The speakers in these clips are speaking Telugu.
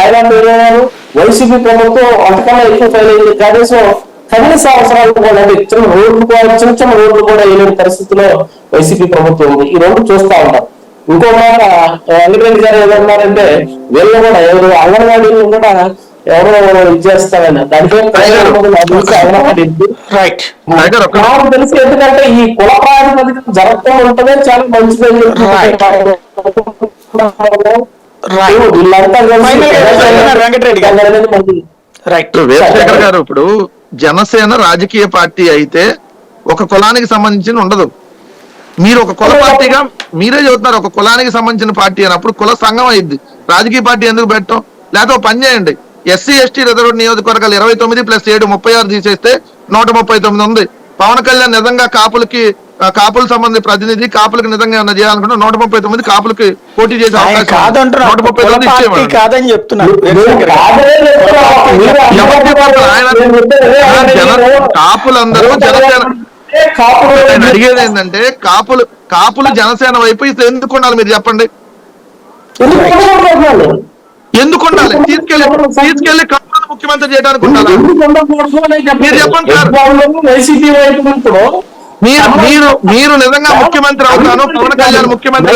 ఐలాండ్ ఏరియాలు వైసీపీ ప్రభుత్వం అంతకన్నా ఎక్కువ ఫెయిల్ అయింది. కనీస అవసరాలు కూడా చిన్న చిన్న రోడ్లు కూడా వేయలేని పరిస్థితిలో వైసీపీ ప్రభుత్వం ఉంది. ఈ రెండు చూస్తా ఉంటాం. ఇంకో మాట వెంకటరెడ్డి గారు ఏమన్నారంటే వీళ్ళు కూడా ఎవరు అంగన్వాడీలు కూడా ఎవరో ఇది చేస్తారని దానికే అంగన్వాడీ నాకు తెలిసి ఎందుకంటే ఈ కుల ప్రాతిపదిక జరగటం ఉంటేనే చాలా మంచిదని వీరశేఖర్ గారు, ఇప్పుడు జనసేన రాజకీయ పార్టీ అయితే ఒక కులానికి సంబంధించిన ఉండదు. మీరు ఒక కుల పార్టీగా మీరే చెబుతున్నారు ఒక కులానికి సంబంధించిన పార్టీ అన్నప్పుడు కుల సంఘం అయింది. రాజకీయ పార్టీ ఎందుకు పెట్టడం? లేకపోతే ఒక పని చేయండి, ఎస్సీ ఎస్టీ రిజర్వ్డ్ నియోజకవర్గాలు 29 + 7 36 తీసేస్తే 139 ఉంది. పవన్ కళ్యాణ్ నిజంగా కాపుల సంబంధించి ప్రతినిధి, కాపులకు నిజంగా ఏమన్నా చేయాలనుకుంటే 139 కాపులకి పోటీ చేసే అవకాశం 139 కాదని చెప్తున్నారు. కాపులందరూ జనసేన అడిగేది ఏంటంటే కాపులు జనసేన వైపు ఎందుకు ఉండాలి మీరు చెప్పండి? ఎందుకు ఉండాలి? తీసుకెళ్లి కాపులను ముఖ్యమంత్రి చేయడానికి ఉండాలి. మీరు చెప్పండి సార్. మీరు నిజంగా ముఖ్యమంత్రి అవుతాను, పవన్ కళ్యాణ్ ముఖ్యమంత్రి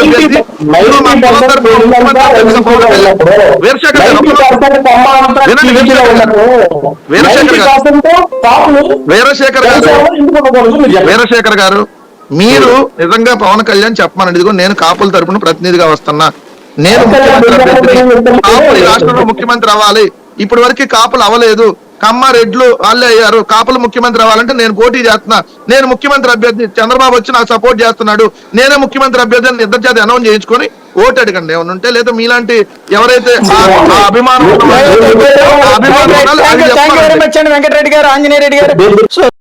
వీరశేఖర్ గారు, మీరు నిజంగా పవన్ కళ్యాణ్ చెప్పమనండి, ఇదిగో నేను కాపుల తరపున ప్రతినిధిగా వస్తున్నా, నేను కాపులు ఈ రాష్ట్రంలో ముఖ్యమంత్రి అవ్వాలి, ఇప్పటి వరకు కాపులు అవ్వలేదు, కమ్మ రెడ్లు వాళ్ళే అయ్యారు, కాపులు ముఖ్యమంత్రి అవ్వాలంటే నేను పోటీ చేస్తున్నా, నేను ముఖ్యమంత్రి అభ్యర్థి, చంద్రబాబు వచ్చి నాకు సపోర్ట్ చేస్తున్నాడు, నేనే ముఖ్యమంత్రి అభ్యర్థి అని ఇద్దరు చేత అనౌన్స్ చేయించుకొని ఓటు అడగండి. ఏమన్నా ఉంటే లేదా మీలాంటి ఎవరైతే అభిమానం వెంకటరెడ్డి గారు, ఆంజనేయ రెడ్డి గారు